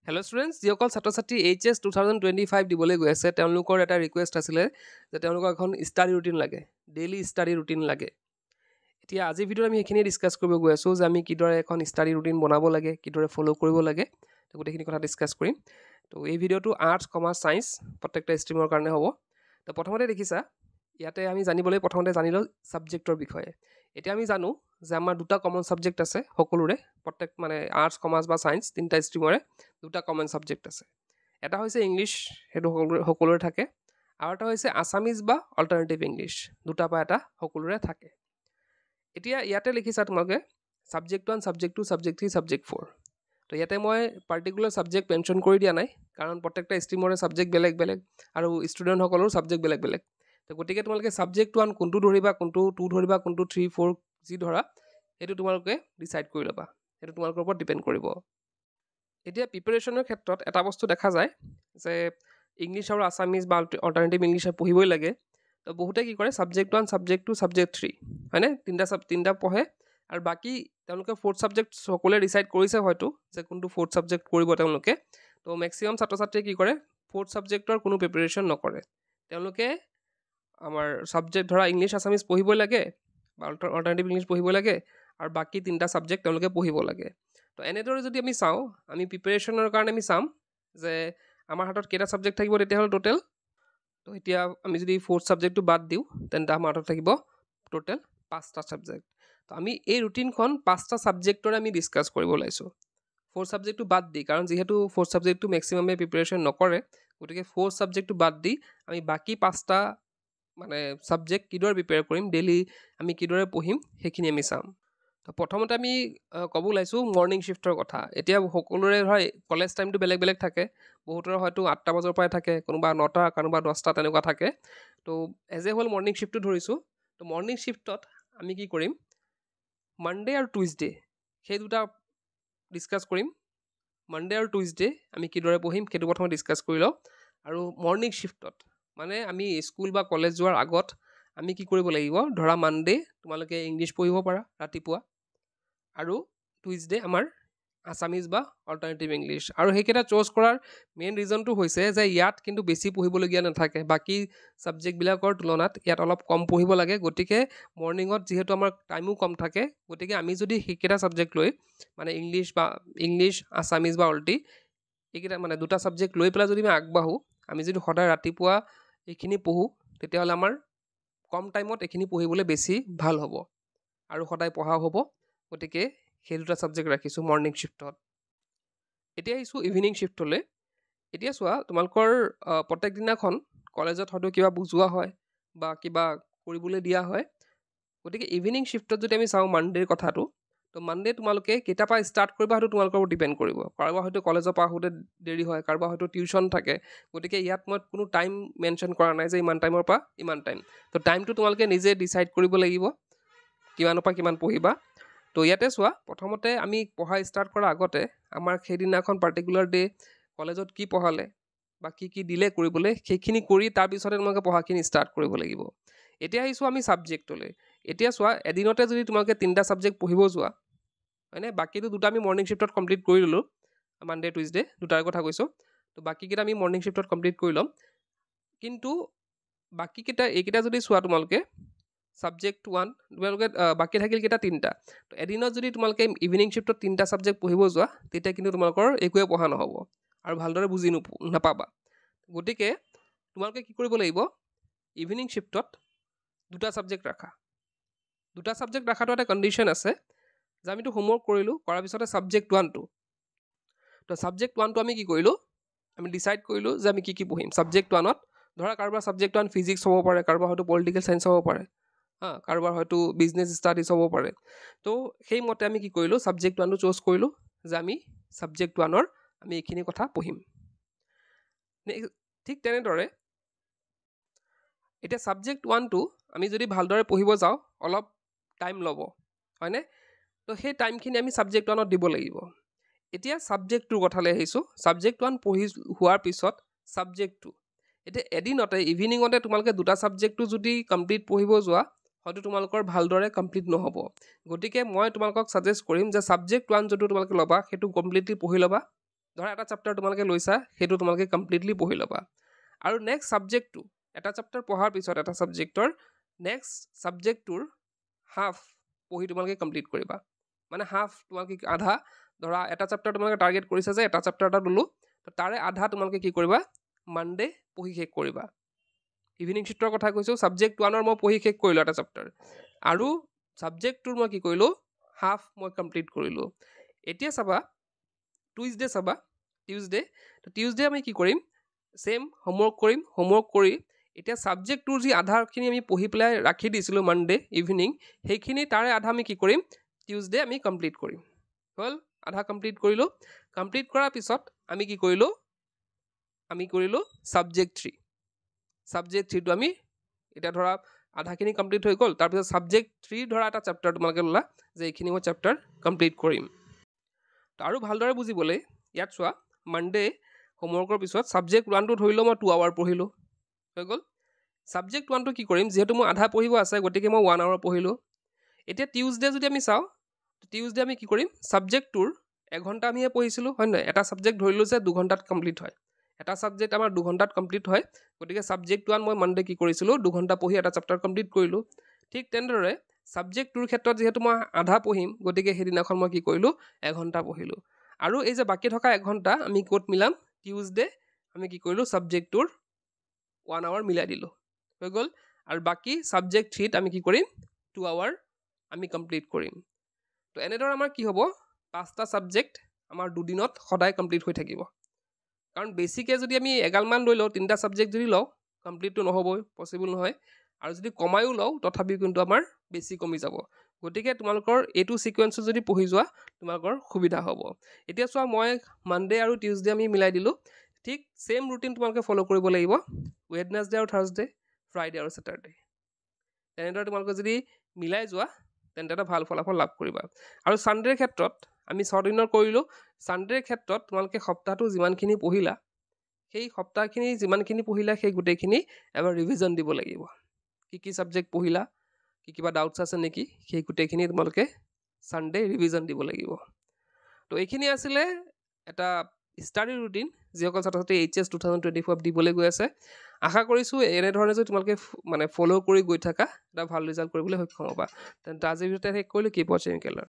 Hello' students, যিসকল ছাত্ৰ ছাত্ৰী HS 2025 দিবলৈ গৈ আছে তেওঁলোকৰ এটা ৰিকুৱেষ্ট আছিলে যে তেওঁলোকক এখন ষ্টাডি ৰুটিন লাগে, ডেইলি ষ্টাডি ৰুটিন লাগে। এতিয়া আজিৰ ভিডিঅ'ত আমি সেইখিনি ডিছকাছ কৰিব গৈ আছোঁ যে আমি কিদৰে এখন ষ্টাডি ৰুটিন বনাব লাগে, কিদৰে ফ'ল' কৰিব লাগে, তো গোটেইখিনি কথা ডিছকাছ কৰিম। তো এই ভিডিঅ'টো আৰ্টছ, কমাৰ্চ, ছায়েন্স প্ৰত্যেকটা ষ্ট্ৰীমৰ কাৰণে হ'ব। তো প্ৰথমতে দেখিছা ইয়াতে আমি জানিবলৈ প্ৰথমতে জানি লওঁ ছাবজেক্টৰ বিষয়ে। এতিয়া আমি জানো যে আমাৰ দুটা কমন ছাবজেক্ট আছে সকলোৰে, প্ৰত্যেক মানে আৰ্টছ, কমাৰ্চ বা ছায়েন্স তিনিটা ষ্ট্ৰীমৰে দুটা কমন ছাবজেক্ট আছে। এটা হৈছে ইংলিছ, সেইটো সকলোৰে থাকে, আৰু এটা হৈছে আছামিজ বা অল্টাৰনেটিভ ইংলিছ, দুটা বা এটা সকলোৰে থাকে। এতিয়া ইয়াতে লিখিছা তোমালোকে ছাবজেক্ট 1, ছাবজেক্ট 2, ছাবজেক্ট 3, ছাবজেক্ট 4। তো ইয়াতে মই পাৰ্টিকুলাৰ ছাবজেক্ট মেনশ্যন কৰি দিয়া নাই, কাৰণ প্ৰত্যেকটা ষ্ট্ৰীমৰে ছাবজেক্ট বেলেগ বেলেগ আৰু ষ্টুডেণ্টসকলৰো ছাবজেক্ট বেলেগ বেলেগ। তো গতিকে তোমালোকে ছাবজেক্ট 1 কোনটো ধৰিবা, কোনটো 2 ধৰিবা, কোনটো 3, 4 যি ধৰা সেইটো তোমালোকে ডিচাইড কৰি ল'বা, সেইটো তোমালোকৰ ওপৰত ডিপেণ্ড কৰিব। এতিয়া প্ৰিপেৰেশ্যনৰ ক্ষেত্ৰত এটা বস্তু দেখা যায় যে ইংলিছ আৰু আছামিজ বা অল্টাৰনেটিভ ইংলিছ পঢ়িবই লাগে। তো বহুতে কি কৰে ছাবজেক্ট 1, ছাবজেক্ট 2, ছাবজেক্ট 3, হয়নে, তিনিটা পঢ়ে, আৰু বাকী তেওঁলোকে ফ'ৰ্থ ছাবজেক্ট সকলোৱে ডিচাইড কৰিছে হয়তো যে কোনটো ফ'ৰ্থ ছাবজেক্ট কৰিব তেওঁলোকে। তো মেক্সিমাম ছাত্ৰ ছাত্ৰীয়ে কি কৰে ফ'ৰ্থ ছাবজেক্টৰ কোনো প্ৰিপেৰেশ্যন নকৰে। তেওঁলোকে আমাৰ ছাবজেক্ট ধৰা ইংলিছ আছামিজ পঢ়িবই লাগে বা অল্টাৰনেটিভ ইংলিছ পঢ়িব লাগে, আৰু বাকী তিনিটা ছাবজেক্ট তেওঁলোকে পঢ়িব লাগে। তো এনেদৰে যদি আমি চাওঁ, আমি প্ৰিপেৰেশ্যনৰ কাৰণে আমি চাম যে আমাৰ হাতত কেইটা ছাবজেক্ট থাকিব তেতিয়াহ'লে টোটেল। তো এতিয়া আমি যদি ফ'ৰ্থ ছাবজেক্টটো বাদ দিওঁ তেন্তে আমাৰ হাতত থাকিব টোটেল 5টা ছাবজেক্ট। তো আমি এই ৰুটিনখন 5টা ছাবজেক্টৰে আমি ডিছকাছ কৰিব ওলাইছোঁ, ফ'ৰ্থ ছাবজেক্টটো বাদ দি, কাৰণ যিহেতু ফ'ৰ্থ ছাবজেক্টটো মেক্সিমামে প্ৰিপেৰেশ্যন নকৰে, গতিকে ফ'ৰ্থ ছাবজেক্টটো বাদ দি আমি বাকী 5টা মানে ছাবজেক্ট কিদৰে প্ৰিপেয়াৰ কৰিম, ডেইলি আমি কিদৰে পঢ়িম সেইখিনি আমি চাম। তো প্ৰথমতে আমি ক'ব ওলাইছোঁ মৰ্ণিং শ্বিফ্টৰ কথা। এতিয়া সকলোৰে ধৰা কলেজ টাইমটো বেলেগ বেলেগ থাকে, বহুতৰ হয়তো 8টা বজাৰ পৰাই থাকে, কোনোবা 9টা, কোনোবা 10টা তেনেকুৱা থাকে। তো এজ এ হ'ল মৰ্ণিং শ্বিফ্টটো ধৰিছোঁ। তো মৰ্ণিং শ্বিফ্টত আমি কি কৰিম, মানডে আৰু টুইজডে সেই দুটা ডিছকাছ কৰিম। মানডে আৰু টুইজডে আমি কিদৰে পঢ়িম সেইটো প্ৰথমে ডিছকাছ কৰি লওঁ। আৰু মৰ্ণিং শ্বিফ্টত মানে আমি স্কুল বা কলেজ যোৱাৰ আগত আমি কি কৰিব লাগিব, ধৰা মানডে তোমালোকে ইংলিছ পঢ়িব পাৰা ৰাতিপুৱা, আৰু টুইজডে আমাৰ আছামিজ বা অল্টাৰনেটিভ ইংলিছ। আৰু সেইকেইটা চ'জ কৰাৰ মেইন ৰিজনটো হৈছে যে ইয়াত কিন্তু বেছি পঢ়িবলগীয়া নাথাকে, বাকী ছাবজেক্টবিলাকৰ তুলনাত ইয়াত অলপ কম পঢ়িব লাগে। গতিকে মৰ্ণিঙত যিহেতু আমাৰ টাইমো কম থাকে, গতিকে আমি যদি সেইকেইটা ছাবজেক্ট লৈ মানে ইংলিছ আছামিজ বা অল্টি এইকেইটা মানে দুটা ছাবজেক্ট লৈ পেলাই যদি আমি আগবাঢ়োঁ, আমি যদি সদায় ৰাতিপুৱা এইখিনি পঢ়োঁ, তেতিয়াহ'লে আমাৰ কম টাইমত এইখিনি পঢ়িবলৈ বেছি ভাল হ'ব আৰু সদায় পঢ়াও হ'ব। গতিকে সেই দুটা ছাবজেক্ট ৰাখিছোঁ মৰ্ণিং শ্বিফ্টত। এতিয়া আহিছোঁ ইভিনিং শ্বিফ্টলৈ। এতিয়া চোৱা, তোমালোকৰ প্ৰত্যেক দিনাখন কলেজত হয়তো কিবা বুজোৱা হয় বা কিবা কৰিবলৈ দিয়া হয়। গতিকে ইভিনিং শ্বিফ্টত যদি আমি চাওঁ মানডেৰ কথাটো, তো মানডে তোমালোকে কেইটাৰ পৰা ষ্টাৰ্ট কৰিবা সেইটো তোমালোকৰ ওপৰত ডিপেণ্ড কৰিব। কাৰোবাৰ হয়তো কলেজৰ পৰা আহোঁতে দেৰি হয়, কাৰোবাৰ হয়তো টিউশ্যন থাকে, গতিকে ইয়াত মই কোনো টাইম মেনশ্যন কৰা নাই যে ইমান টাইমৰ পৰা ইমান টাইম। তো টাইমটো তোমালোকে নিজে ডিচাইড কৰিব লাগিব কিমানৰ পৰা কিমান পঢ়িবা। তো ইয়াতে চোৱা, প্ৰথমতে আমি পঢ়া ষ্টাৰ্ট কৰাৰ আগতে আমাৰ সেইদিনাখন পাৰ্টিকুলাৰ ডে কলেজত কি পঢ়ালে বা কি কি দিলে কৰিবলৈ, সেইখিনি কৰি তাৰপিছতে তোমালোকে পঢ়াখিনি ষ্টাৰ্ট কৰিব লাগিব। এতিয়া আহিছোঁ আমি ছাবজেক্টলৈ। এতিয়া চোৱা, এদিনতে যদি তোমালোকে 3টা ছাবজেক্ট পঢ়িব যোৱা, হয়নে, বাকীটো দুটা আমি মৰ্ণিং শ্বিফ্টত কমপ্লিট কৰি ল'লোঁ, মানডে টুইজডে দুটাৰ কথা কৈছোঁ। তো বাকীকেইটা আমি মৰ্ণিং শ্বিফ্টত কমপ্লিট কৰি ল'ম। কিন্তু বাকীকেইটা এইকেইটা যদি চোৱা তোমালোকে ছাবজেক্ট 1 তোমালোকে বাকী থাকিল কেইটা 3টা। তো এদিনত যদি তোমালোকে ইভিনিং শ্বিফ্টত 3টা ছাবজেক্ট পঢ়িব যোৱা, তেতিয়া কিন্তু তোমালোকৰ একোৱে পঢ়া নহ'ব আৰু ভালদৰে বুজি নাপাবা। গতিকে তোমালোকে কি কৰিব লাগিব, ইভিনিং শ্বিফ্টত দুটা ছাবজেক্ট ৰাখা। দুটা ছাবজেক্ট ৰাখাটো এটা কণ্ডিশ্যন আছে যে আমিতো হোমৱৰ্ক কৰিলোঁ, কৰাৰ পিছতে ছাবজেক্ট 1টো, তো ছাবজেক্ট 1টো আমি কি কৰিলোঁ, আমি ডিচাইড কৰিলোঁ যে আমি কি কি পঢ়িম। ছাবজেক্ট 1ত ধৰা কাৰোবাৰ ছাবজেক্ট 1 ফিজিক্স হ'ব পাৰে, কাৰোবাৰ হয়তো পলিটিকেল ছায়েন্স হ'ব পাৰে, কাৰোবাৰ হয়তো বিজনেছ ষ্টাডিজ হ'ব পাৰে। তো সেইমতে আমি কি কৰিলোঁ, ছাবজেক্ট 1টো চুজ কৰিলোঁ যে আমি ছাবজেক্ট 1ৰ আমি এইখিনি কথা পঢ়িম। ঠিক তেনেদৰে এতিয়া ছাবজেক্ট 1টো আমি যদি ভালদৰে পঢ়িব যাওঁ অলপ টাইম ল'ব, হয়নে। তো সেই টাইমখিনি আমি ছাবজেক্ট 1ত দিব লাগিব। এতিয়া ছাবজেক্ট 2ৰ কথালৈ আহিছোঁ। ছাবজেক্ট 1 পঢ়ি হোৱাৰ পিছত ছাবজেক্ট 2, এতিয়া এদিনতে ইভিনিঙতে তোমালোকে দুটা ছাবজেক্টটো যদি কমপ্লিট পঢ়িব যোৱা, হয়তো তোমালোকৰ ভালদৰে কমপ্লিট নহ'ব। গতিকে মই তোমালোকক ছাজেষ্ট কৰিম যে ছাবজেক্ট 1 যোনটো তোমালোকে ল'বা সেইটো কমপ্লিটলি পঢ়ি ল'বা, ধৰা এটা চেপ্টাৰ তোমালোকে লৈছা সেইটো তোমালোকে কমপ্লিটলি পঢ়ি ল'বা আৰু নেক্সট ছাবজেক্টটো এটা চেপ্টাৰ পঢ়াৰ পিছত এটা ছাবজেক্টৰ নেক্সট ছাবজেক্টটোৰ হাফ পঢ়ি তোমালোকে কমপ্লিট কৰিবা মানে হাফ তোমালোকে আধা ধৰা এটা চেপ্টাৰ তোমালোকে টাৰ্গেট কৰিছা যে এটা চেপ্টাৰ এটা ল'লোঁ তো তাৰে আধা তোমালোকে কি কৰিবা মানডে পঢ়ি শেষ কৰিবা ইভিনিং চিফ্টৰ কথা কৈছোঁ ছাবজেক্ট 1ৰ মই পঢ়ি শেষ কৰিলোঁ এটা চেপ্টাৰ আৰু ছাবজেক্ট 2ৰ মই কি কৰিলোঁ হাফ মই কমপ্লিট কৰিলোঁ এতিয়া চাবা টুইজডে চাবা টিউজডে আমি কি কৰিম সেম হোমৱৰ্ক কৰিম হোমৱৰ্ক কৰি এতিয়া ছাবজেক্ট 2ৰ যি আধাখিনি আমি পঢ়ি পেলাই ৰাখি দিছিলোঁ মানডে ইভিনিং সেইখিনি তাৰে আধা আমি কি কৰিম টিউজডে আমি কমপ্লিট কৰিম হ'ল আধা কমপ্লিট কৰিলোঁ কমপ্লিট কৰাৰ পিছত আমি কি কৰিলোঁ ছাবজেক্ট 3টো আমি এতিয়া ধৰা আধাখিনি কমপ্লিট হৈ গ'ল তাৰপিছত ছাবজেক্ট 3 ধৰা এটা চেপ্টাৰ তোমালোকে ল'লা যে এইখিনি মই চেপ্টাৰ কমপ্লিট কৰিম আৰু ভালদৰে বুজিবলৈ ইয়াত চোৱা মানডে হোমৱৰ্কৰ পিছত ছাবজেক্ট 1টো ধৰি লওঁ মই 2 আৱাৰ পঢ়িলোঁ হৈ গ'ল ছাবজেক্ট 1টো কি কৰিম যিহেতু মই আধা পঢ়িব আছে গতিকে মই 1 আৱাৰ পঢ়িলোঁ এতিয়া টিউজডে যদি আমি চাওঁ টিউজডে আমি কি কৰিম ছাবজেক্ট 2ৰ এঘণ্টা আমিহে পঢ়িছিলোঁ হয় নহয় এটা ছাবজেক্ট ধৰিলোঁ যে 2 ঘণ্টাত কমপ্লিট হয় এটা ছাবজেক্ট আমাৰ 2 ঘণ্টাত কমপ্লিট হয় গতিকে ছাবজেক্ট 1 মই মানডে কি কৰিছিলোঁ 2 ঘণ্টা পঢ়ি এটা চেপ্টাৰ কমপ্লিট কৰিলোঁ ঠিক তেনেদৰে ছাবজেক্ট 2ৰ ক্ষেত্ৰত যিহেতু মই আধা পঢ়িম গতিকে সেইদিনাখন মই কি কৰিলোঁ এঘণ্টা পঢ়িলোঁ আৰু এই যে বাকী থকা এঘণ্টা আমি ক'ত মিলাম টিউজডে আমি কি কৰিলোঁ ছাবজেক্ট 2ৰ 1 আৱাৰ মিলাই দিলোঁ হৈ গ'ল আৰু বাকী ছাবজেক্ট 3ত আমি কি কৰিম 2 আৱাৰ আমি কমপ্লিট কৰিম তো এনেদৰে আমাৰ কি হ'ব 5টা ছাবজেক্ট আমাৰ দুদিনত সদায় কমপ্লিট হৈ থাকিব কাৰণ বেছিকৈ যদি আমি এগালমান লৈ লওঁ 3টা ছাবজেক্ট যদি লওঁ কমপ্লিটটো নহ'বই পচিবল নহয় আৰু যদি কমায়ো লওঁ তথাপিও কিন্তু আমাৰ বেছি কমি যাব গতিকে তোমালোকৰ এইটো ছিকুৱেঞ্চত যদি পঢ়ি যোৱা তোমালোকৰ সুবিধা হ'ব এতিয়া চোৱা মই মানডে আৰু টিউজডে আমি মিলাই দিলোঁ ঠিক সেম ৰুটিন তোমালোকে ফ'ল' কৰিব লাগিব ৱেডনেছডে আৰু থাৰ্ছডে ফ্ৰাইডে আৰু ছেটাৰডে তেনেদৰে তোমালোকে যদি মিলাই যোৱা তেন্তে এটা ভাল ফলাফল লাভ কৰিবা আৰু ছানডেৰ ক্ষেত্ৰত আমি 6 দিনৰ কৰিলোঁ ছানডেৰ ক্ষেত্ৰত তোমালোকে সপ্তাহটো যিমানখিনি পঢ়িলা সেই সপ্তাহখিনি যিমানখিনি পঢ়িলা সেই গোটেইখিনি এবাৰ ৰিভিজন দিব লাগিব কি ছাবজেক্ট পঢ়িলা কিবা ডাউটছ আছে নেকি সেই গোটেইখিনি তোমালোকে ছানডে ৰিভিজন দিব লাগিব তো এইখিনি আছিলে এটা ষ্টাডি ৰুটিন যিসকল ছাত্ৰ ছাত্ৰী HS 2024 দিবলৈ গৈ আছে আশা কৰিছোঁ এনেধৰণে যদি তোমালোকে মানে ফ'ল' কৰি গৈ থাকা এটা ভাল ৰিজাল্ট কৰিবলৈ সক্ষম হ'বা তেন্তে আজিৰ ভিডিঅ'তে শেষ কৰিলোঁ কিপ ৱাচিং কেৰিয়াৰ